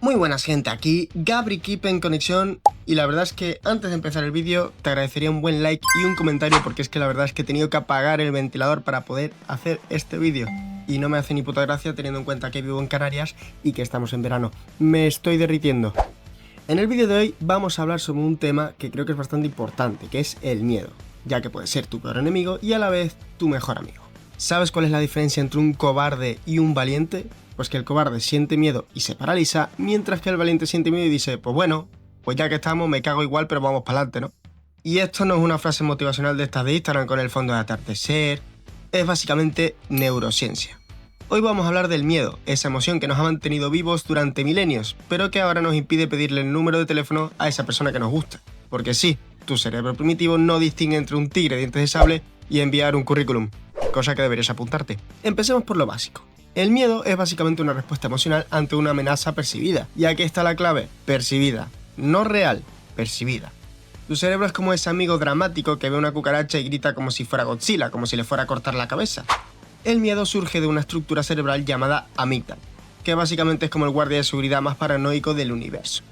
Muy buenas gente, aquí Gabri Keep en conexión y la verdad es que antes de empezar el vídeo te agradecería un buen like y un comentario porque es que la verdad es que he tenido que apagar el ventilador para poder hacer este vídeo y no me hace ni puta gracia teniendo en cuenta que vivo en Canarias y que estamos en verano. Me estoy derritiendo. En el vídeo de hoy vamos a hablar sobre un tema que creo que es bastante importante, que es el miedo, ya que puede ser tu peor enemigo y a la vez tu mejor amigo. ¿Sabes cuál es la diferencia entre un cobarde y un valiente? Pues que el cobarde siente miedo y se paraliza, mientras que el valiente siente miedo y dice, pues bueno, pues ya que estamos me cago igual pero vamos para adelante, ¿no? Y esto no es una frase motivacional de estas de Instagram con el fondo de atardecer, es básicamente neurociencia. Hoy vamos a hablar del miedo, esa emoción que nos ha mantenido vivos durante milenios, pero que ahora nos impide pedirle el número de teléfono a esa persona que nos gusta. Porque sí, tu cerebro primitivo no distingue entre un tigre de dientes de sable y enviar un currículum, cosa que deberías apuntarte. Empecemos por lo básico. El miedo es básicamente una respuesta emocional ante una amenaza percibida. Y aquí está la clave, percibida. No real, percibida. Tu cerebro es como ese amigo dramático que ve una cucaracha y grita como si fuera Godzilla, como si le fuera a cortar la cabeza. El miedo surge de una estructura cerebral llamada amígdala, que básicamente es como el guardia de seguridad más paranoico del universo.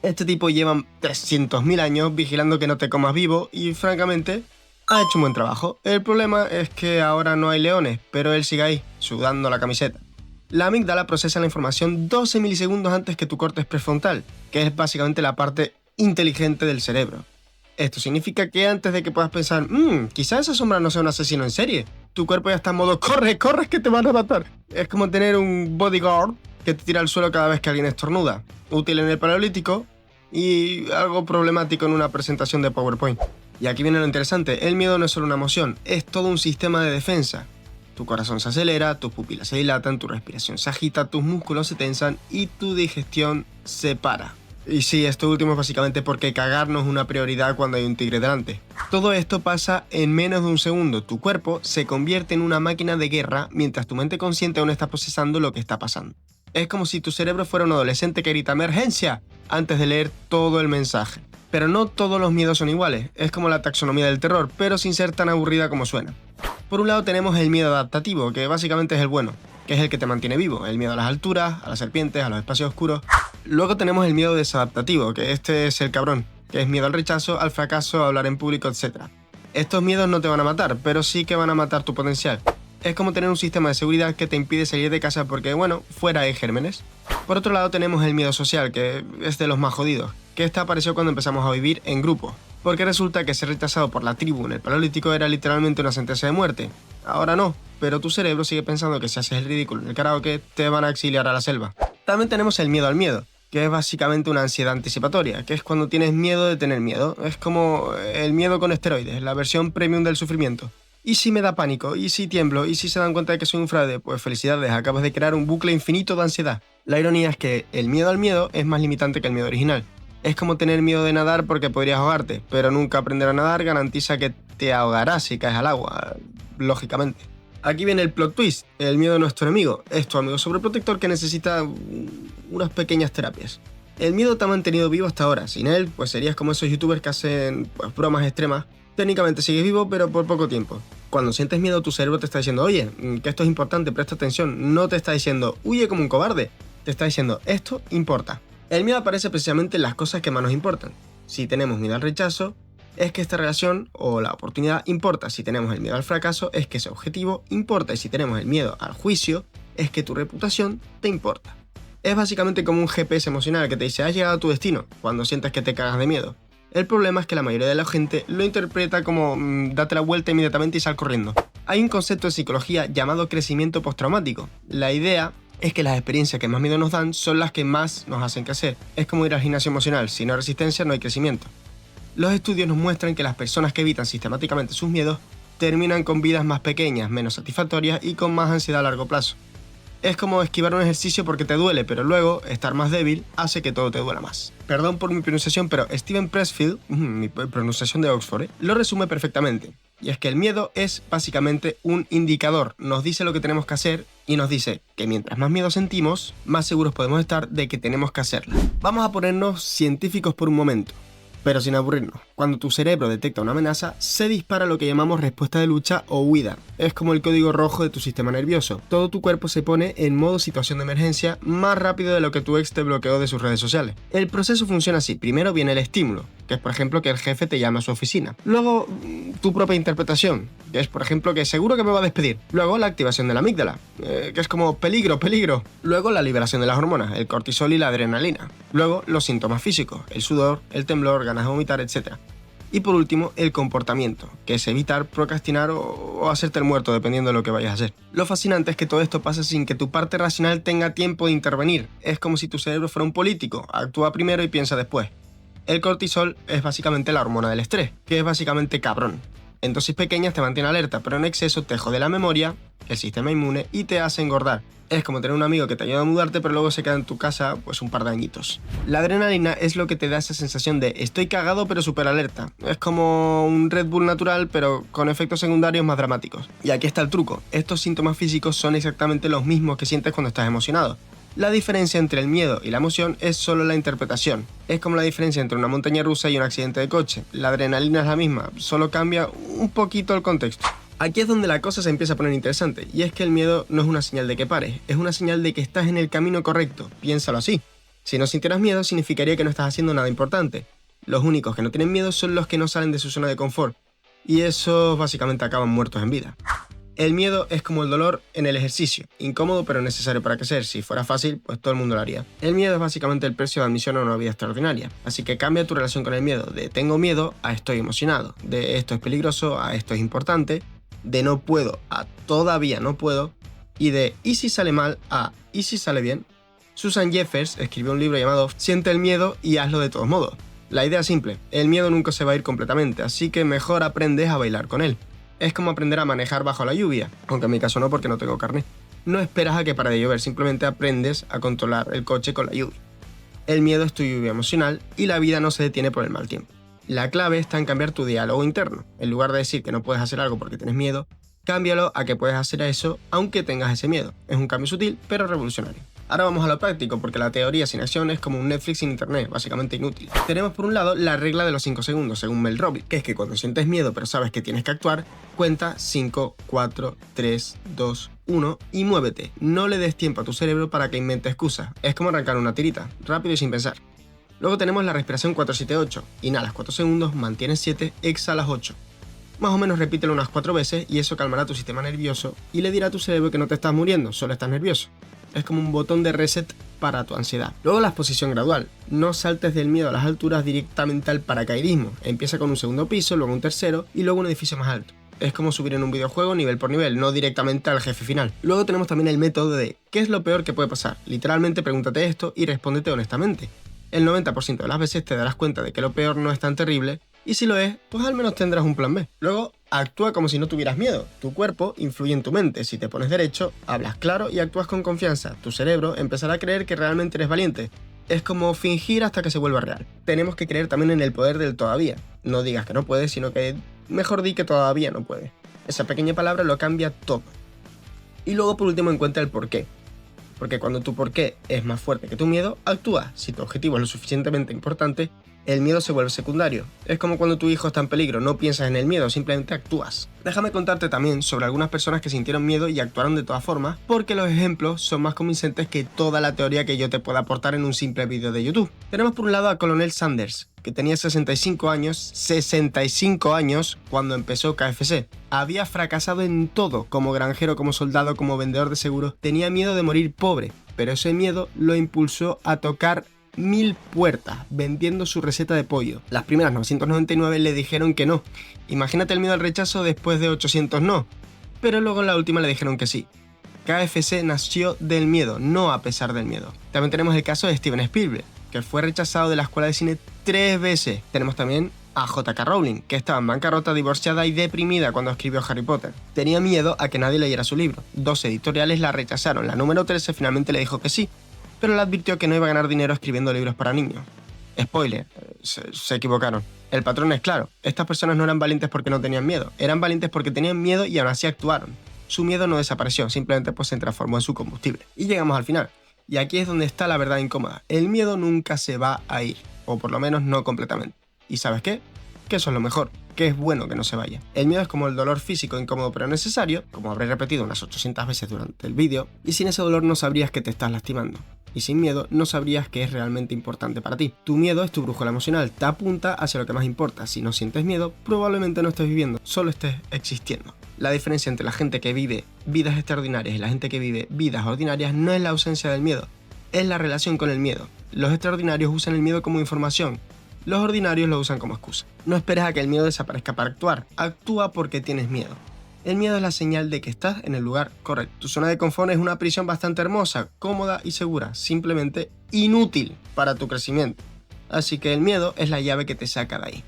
Este tipo lleva 300.000 años vigilando que no te comas vivo y francamente ha hecho un buen trabajo. El problema es que ahora no hay leones, pero él sigue ahí, sudando la camiseta. La amígdala procesa la información 12 milisegundos antes que tu córtex prefrontal, que es básicamente la parte inteligente del cerebro. Esto significa que antes de que puedas pensar, quizás esa sombra no sea un asesino en serie, tu cuerpo ya está en modo, corre, que te van a matar. Es como tener un bodyguard que te tira al suelo cada vez que alguien estornuda, útil en el paleolítico y algo problemático en una presentación de PowerPoint. Y aquí viene lo interesante, el miedo no es solo una emoción, es todo un sistema de defensa. Tu corazón se acelera, tus pupilas se dilatan, tu respiración se agita, tus músculos se tensan y tu digestión se para. Y sí, esto último es básicamente porque cagar no es una prioridad cuando hay un tigre delante. Todo esto pasa en menos de un segundo, tu cuerpo se convierte en una máquina de guerra mientras tu mente consciente aún está procesando lo que está pasando. Es como si tu cerebro fuera un adolescente que grita ¡emergencia! Antes de leer todo el mensaje. Pero no todos los miedos son iguales, es como la taxonomía del terror, pero sin ser tan aburrida como suena. Por un lado tenemos el miedo adaptativo, que básicamente es el bueno, que es el que te mantiene vivo, el miedo a las alturas, a las serpientes, a los espacios oscuros. Luego tenemos el miedo desadaptativo, que este es el cabrón, que es miedo al rechazo, al fracaso, a hablar en público, etc. Estos miedos no te van a matar, pero sí que van a matar tu potencial. Es como tener un sistema de seguridad que te impide salir de casa porque, bueno, fuera hay gérmenes. Por otro lado tenemos el miedo social, que es de los más jodidos, que este apareció cuando empezamos a vivir en grupo, porque resulta que ser rechazado por la tribu en el paleolítico era literalmente una sentencia de muerte. Ahora no, pero tu cerebro sigue pensando que si haces el ridículo en el karaoke te van a exiliar a la selva. También tenemos el miedo al miedo, que es básicamente una ansiedad anticipatoria, que es cuando tienes miedo de tener miedo. Es como el miedo con esteroides, la versión premium del sufrimiento. ¿Y si me da pánico? ¿Y si tiemblo? ¿Y si se dan cuenta de que soy un fraude? Pues felicidades, acabas de crear un bucle infinito de ansiedad. La ironía es que el miedo al miedo es más limitante que el miedo original. Es como tener miedo de nadar porque podrías ahogarte, pero nunca aprender a nadar garantiza que te ahogarás si caes al agua, lógicamente. Aquí viene el plot twist, el miedo no es tu enemigo, es tu amigo sobreprotector que necesita unas pequeñas terapias. El miedo te ha mantenido vivo hasta ahora, sin él pues serías como esos youtubers que hacen bromas extremas. Técnicamente sigues vivo pero por poco tiempo. Cuando sientes miedo tu cerebro te está diciendo, oye, que esto es importante, presta atención, no te está diciendo, huye como un cobarde, te está diciendo, esto importa. El miedo aparece precisamente en las cosas que más nos importan. Si tenemos miedo al rechazo, es que esta relación o la oportunidad importa. Si tenemos el miedo al fracaso, es que ese objetivo importa. Y si tenemos el miedo al juicio, es que tu reputación te importa. Es básicamente como un GPS emocional que te dice, has llegado a tu destino, cuando sientes que te cagas de miedo. El problema es que la mayoría de la gente lo interpreta como date la vuelta inmediatamente y sal corriendo. Hay un concepto de psicología llamado crecimiento postraumático. La idea es que las experiencias que más miedo nos dan son las que más nos hacen crecer. Es como ir al gimnasio emocional, si no hay resistencia no hay crecimiento. Los estudios nos muestran que las personas que evitan sistemáticamente sus miedos terminan con vidas más pequeñas, menos satisfactorias y con más ansiedad a largo plazo. Es como esquivar un ejercicio porque te duele, pero luego estar más débil hace que todo te duela más. Perdón por mi pronunciación, pero Steven Pressfield, mi pronunciación de Oxford, lo resume perfectamente. Y es que el miedo es básicamente un indicador, nos dice lo que tenemos que hacer y nos dice que mientras más miedo sentimos, más seguros podemos estar de que tenemos que hacerlo. Vamos a ponernos científicos por un momento. Pero sin aburrirnos, cuando tu cerebro detecta una amenaza, se dispara lo que llamamos respuesta de lucha o huida. Es como el código rojo de tu sistema nervioso. Todo tu cuerpo se pone en modo situación de emergencia más rápido de lo que tu ex te bloqueó de sus redes sociales. El proceso funciona así. Primero viene el estímulo, que es por ejemplo que el jefe te llama a su oficina. Luego, tu propia interpretación, que es por ejemplo que seguro que me va a despedir. Luego la activación de la amígdala, que es como peligro, peligro. Luego la liberación de las hormonas, el cortisol y la adrenalina. Luego los síntomas físicos, el sudor, el temblor, ganas de vomitar, etc. Y por último, el comportamiento, que es evitar, procrastinar o hacerte el muerto dependiendo de lo que vayas a hacer. Lo fascinante es que todo esto pasa sin que tu parte racional tenga tiempo de intervenir. Es como si tu cerebro fuera un político, actúa primero y piensa después. El cortisol es básicamente la hormona del estrés, que es básicamente cabrón. En dosis pequeñas te mantiene alerta, pero en exceso te jode la memoria, el sistema inmune y te hace engordar. Es como tener un amigo que te ayuda a mudarte pero luego se queda en tu casa pues un par de añitos. La adrenalina es lo que te da esa sensación de estoy cagado pero súper alerta. Es como un Red Bull natural pero con efectos secundarios más dramáticos. Y aquí está el truco, estos síntomas físicos son exactamente los mismos que sientes cuando estás emocionado. La diferencia entre el miedo y la emoción es solo la interpretación. Es como la diferencia entre una montaña rusa y un accidente de coche. La adrenalina es la misma, solo cambia un poquito el contexto. Aquí es donde la cosa se empieza a poner interesante, y es que el miedo no es una señal de que pares, es una señal de que estás en el camino correcto, piénsalo así. Si no sintieras miedo significaría que no estás haciendo nada importante. Los únicos que no tienen miedo son los que no salen de su zona de confort, y esos básicamente acaban muertos en vida. El miedo es como el dolor en el ejercicio, incómodo pero necesario para crecer. Si fuera fácil, pues todo el mundo lo haría. El miedo es básicamente el precio de admisión a una vida extraordinaria, así que cambia tu relación con el miedo, de tengo miedo a estoy emocionado, de esto es peligroso a esto es importante, de no puedo a todavía no puedo, y de ¿y si sale mal? A ¿y si sale bien? Susan Jeffers escribió un libro llamado Siente el miedo y hazlo de todos modos. La idea es simple, el miedo nunca se va a ir completamente, así que mejor aprendes a bailar con él. Es como aprender a manejar bajo la lluvia, aunque en mi caso no porque no tengo carnet. No esperas a que pare de llover, simplemente aprendes a controlar el coche con la lluvia. El miedo es tu lluvia emocional y la vida no se detiene por el mal tiempo. La clave está en cambiar tu diálogo interno. En lugar de decir que no puedes hacer algo porque tienes miedo, cámbialo a que puedes hacer eso aunque tengas ese miedo. Es un cambio sutil pero revolucionario. Ahora vamos a lo práctico, porque la teoría sin acción es como un Netflix sin internet, básicamente inútil. Tenemos por un lado la regla de los 5 segundos, según Mel Robbins, que es que cuando sientes miedo pero sabes que tienes que actuar, cuenta 5, 4, 3, 2, 1 y muévete. No le des tiempo a tu cerebro para que invente excusas. Es como arrancar una tirita, rápido y sin pensar. Luego tenemos la respiración 4-7-8. Inhalas 4 segundos, mantienes 7, exhalas 8. Más o menos repítelo unas 4 veces y eso calmará tu sistema nervioso y le dirá a tu cerebro que no te estás muriendo, solo estás nervioso. Es como un botón de reset para tu ansiedad. Luego la exposición gradual. No saltes del miedo a las alturas directamente al paracaidismo. Empieza con un segundo piso, luego un tercero y luego un edificio más alto. Es como subir en un videojuego nivel por nivel, no directamente al jefe final. Luego tenemos también el método de ¿qué es lo peor que puede pasar? Literalmente pregúntate esto y respóndete honestamente. El 90% de las veces te darás cuenta de que lo peor no es tan terrible y si lo es, pues al menos tendrás un plan B. Luego, actúa como si no tuvieras miedo. Tu cuerpo influye en tu mente. Si te pones derecho, hablas claro y actúas con confianza. Tu cerebro empezará a creer que realmente eres valiente. Es como fingir hasta que se vuelva real. Tenemos que creer también en el poder del todavía. No digas que no puedes, sino que mejor di que todavía no puedes. Esa pequeña palabra lo cambia todo. Y luego por último encuentra el porqué. Porque cuando tu porqué es más fuerte que tu miedo, actúa. Si tu objetivo es lo suficientemente importante, el miedo se vuelve secundario. Es como cuando tu hijo está en peligro, no piensas en el miedo, simplemente actúas. Déjame contarte también sobre algunas personas que sintieron miedo y actuaron de todas formas, porque los ejemplos son más convincentes que toda la teoría que yo te pueda aportar en un simple vídeo de YouTube. Tenemos por un lado a Colonel Sanders, que tenía 65 años cuando empezó KFC. Había fracasado en todo, como granjero, como soldado, como vendedor de seguros. Tenía miedo de morir pobre, pero ese miedo lo impulsó a tocar 1000 puertas vendiendo su receta de pollo. Las primeras 999 le dijeron que no. Imagínate el miedo al rechazo después de 800 no. Pero luego en la última le dijeron que sí. KFC nació del miedo, no a pesar del miedo. También tenemos el caso de Steven Spielberg, que fue rechazado de la escuela de cine 3 veces. Tenemos también a J.K. Rowling, que estaba en bancarrota, divorciada y deprimida cuando escribió Harry Potter. Tenía miedo a que nadie leyera su libro. 2 editoriales la rechazaron, la número 13 finalmente le dijo que sí, pero le advirtió que no iba a ganar dinero escribiendo libros para niños. Spoiler, se equivocaron. El patrón es claro, estas personas no eran valientes porque no tenían miedo, eran valientes porque tenían miedo y aún así actuaron. Su miedo no desapareció, simplemente pues se transformó en su combustible. Y llegamos al final, y aquí es donde está la verdad incómoda. El miedo nunca se va a ir, o por lo menos no completamente. ¿Y sabes qué? Que eso es lo mejor, que es bueno que no se vaya. El miedo es como el dolor físico incómodo pero necesario, como habré repetido unas 800 veces durante el vídeo, y sin ese dolor no sabrías que te estás lastimando. Y sin miedo no sabrías que es realmente importante para ti. Tu miedo es tu brújula emocional, te apunta hacia lo que más importa. Si no sientes miedo, probablemente no estés viviendo, solo estés existiendo. La diferencia entre la gente que vive vidas extraordinarias y la gente que vive vidas ordinarias no es la ausencia del miedo, es la relación con el miedo. Los extraordinarios usan el miedo como información, los ordinarios lo usan como excusa. No esperes a que el miedo desaparezca para actuar, actúa porque tienes miedo. El miedo es la señal de que estás en el lugar correcto. Tu zona de confort es una prisión bastante hermosa, cómoda y segura, simplemente inútil para tu crecimiento. Así que el miedo es la llave que te saca de ahí.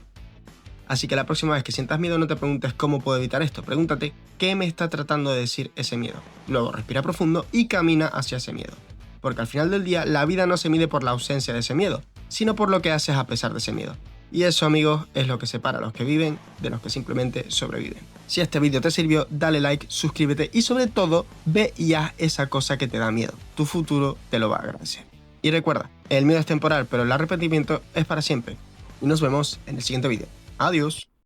Así que la próxima vez que sientas miedo no te preguntes cómo puedo evitar esto, pregúntate qué me está tratando de decir ese miedo. Luego respira profundo y camina hacia ese miedo. Porque al final del día la vida no se mide por la ausencia de ese miedo, sino por lo que haces a pesar de ese miedo. Y eso, amigos, es lo que separa a los que viven de los que simplemente sobreviven. Si este vídeo te sirvió, dale like, suscríbete y sobre todo, ve y haz esa cosa que te da miedo. Tu futuro te lo va a agradecer. Y recuerda, el miedo es temporal, pero el arrepentimiento es para siempre. Y nos vemos en el siguiente vídeo. Adiós.